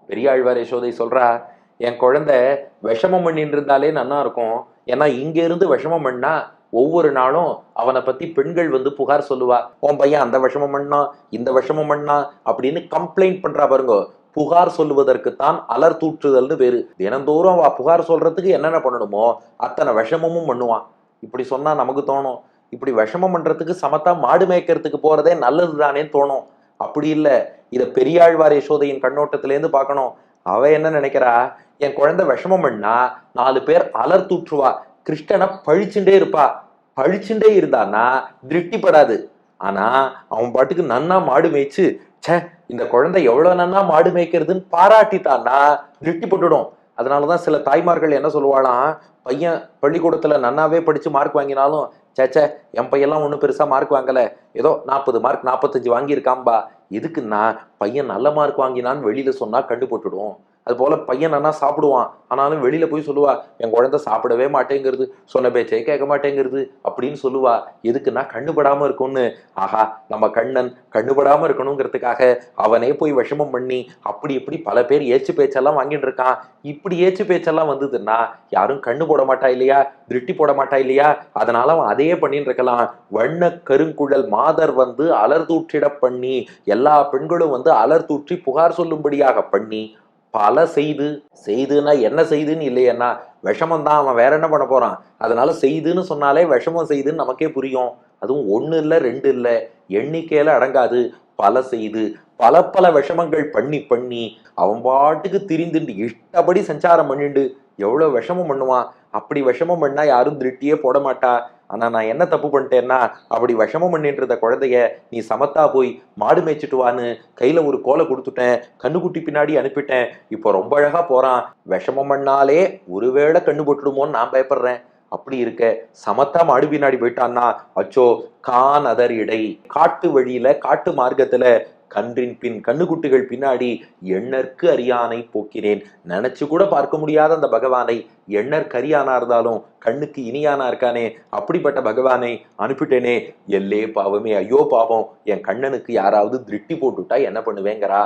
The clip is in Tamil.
பெரியாழ்வார் யசோதை சொல்றா, என் குழந்தை விஷமம் பண்ணிட்டு இருந்தாலே நன்னா இருக்கும். ஏன்னா இங்க இருந்து விஷமம் பண்ணா ஒவ்வொரு நாளும் அவனை பத்தி பெண்கள் வந்து புகார் சொல்லுவா. உன் பையன் அந்த விஷமம் பண்ணா, இந்த விஷமம் பண்ணா அப்படின்னு கம்ப்ளைண்ட் பண்றா பாருங்க. புகார் சொல்லுவதற்குத்தான் அலர் தூற்றுதல்னு பேரு. தினந்தோறும் அவ புகார் சொல்றதுக்கு என்னென்ன பண்ணணுமோ அத்தனை விஷமமும் பண்ணுவான். இப்படி சொன்னா நமக்கு தோணும், இப்படி விஷமம் பண்றதுக்கு சமத்தா மாடு மேய்க்கிறதுக்கு போறதே நல்லது தானேன்னு தோணும். அப்படி இல்ல, இத பெரியாழ்வார் யசோதையின் கண்ணோட்டத்திலேருந்து பார்க்கணும். அவ என்ன நினைக்கிறா, என் குழந்தை விஷமம் பண்ணா 4 பேர் அலர் தூற்றுவா, கிருஷ்ணனை பழிச்சுட்டே இருப்பா. பழிச்சுட்டே இருந்தான்னா திருப்திப்படாது. ஆனா அவன் பாட்டுக்கு நன்னா மாடு மேய்ச்சு, ச்சே இந்த குழந்தை எவ்வளவு நன்னா மாடு மேய்க்கிறதுன்னு பாராட்டிட்டான்னா திருப்திப்பட்டுடும். அதனாலதான் சில தாய்மார்கள் என்ன சொல்லுவாளாம், பையன் பள்ளிக்கூடத்துல நன்னாவே படிச்சு மார்க் வாங்கினாலும், சேச்சே என் பையெல்லாம் ஒன்றும் பெருசா மார்க் வாங்கல, ஏதோ 40 மார்க் 45 வாங்கியிருக்காம்பா. எதுக்குன்னா பையன் நல்ல மார்க் வாங்கினான்னு வெளியில சொன்னா கண்டுபட்டுடும். அது போல பையன் நல்லா சாப்பிடுவான், ஆனாலும் வெளியில போய் சொல்லுவா, என் குழந்தை சாப்பிடவே மாட்டேங்கிறது, சொன்ன பேச்சே கேட்க மாட்டேங்கிறது அப்படின்னு சொல்லுவா. எதுக்குன்னா கண்ணுபடாம இருக்கும்னு. ஆஹா, நம்ம கண்ணன் கண்ணுபடாம இருக்கணுங்கிறதுக்காக அவனே போய் விஷமம் பண்ணி அப்படி இப்படி பல பேர் ஏச்சு பேச்செல்லாம் வாங்கிட்டு இருக்கான். இப்படி ஏச்சு பேச்செல்லாம் வந்ததுன்னா யாரும் கண்ணு போட மாட்டா இல்லையா, திருஷ்டி போட மாட்டா இல்லையா, அதனால அவன் அதையே பண்ணிட்டு இருக்கலாம். வண்ண கருங்குழல் மாதர் வந்து அலர் தூற்றிட பண்ணி, எல்லா பெண்களும் வந்து அலர் தூற்றி புகார் சொல்லும்படியாக பண்ணி பல செய்து. செய்துன்னா என்ன செய்துன்னு இல்லையன்னா விஷமம் தான், அவன் வேற என்ன பண்ண போறான். அதனால செய்துன்னு சொன்னாலே விஷமம் செய்துன்னு நமக்கே புரியும். அதுவும் ஒண்ணு இல்ல ரெண்டு இல்ல, எண்ணிக்கையில அடங்காது. பல செய்து பல பல விஷமங்கள் பண்ணி பண்ணி அவன் பாட்டுக்கு திரிந்துண்டு இஷ்டப்படி சஞ்சாரம் பண்ணிண்டு எவ்வளவு விஷமம் பண்ணுவான். அப்படி விஷமம் பண்ணா யாரும் திருட்டியே போட மாட்டா. ஆனா நான் என்ன தப்பு பண்ணிட்டேன்னா, அப்படி விஷமம் பண்ணிட்டு இருந்த குழந்தைய நீ சமத்தா போய் மாடு மேய்ச்சிட்டு வான்னு கையில ஒரு கோலை கொடுத்துட்டேன், கண்ணுக்குட்டி பின்னாடி அனுப்பிட்டேன். இப்போ ரொம்ப அழகா போறான். விஷமம் பண்ணாலே ஒருவேளை கண்ணு போட்டுடுமோன்னு நான் பயப்படுறேன். அப்படி இருக்க சமத்தா மாடு பின்னாடி போயிட்டான்னா, அச்சோ கான் அதர் இடை, காட்டு வழியில காட்டு மார்க்கத்துல கன்றின் பின் கண்ணுக்குட்டிகள் பின்னாடி எண்ணற்கு அரியானை போக்கினேன். நினைச்சு கூட பார்க்க முடியாத அந்த பகவானை, எண்ணற் கரியானா இருந்தாலும் கண்ணுக்கு இனியானா இருக்கானே, அப்படிப்பட்ட பகவானை அனுப்பிட்டேனே. எல்லே பாவமே, ஐயோ பாவம், என் கண்ணனுக்கு யாராவது திருஷ்டி போட்டுட்டா என்ன பண்ணுவேங்கிறா.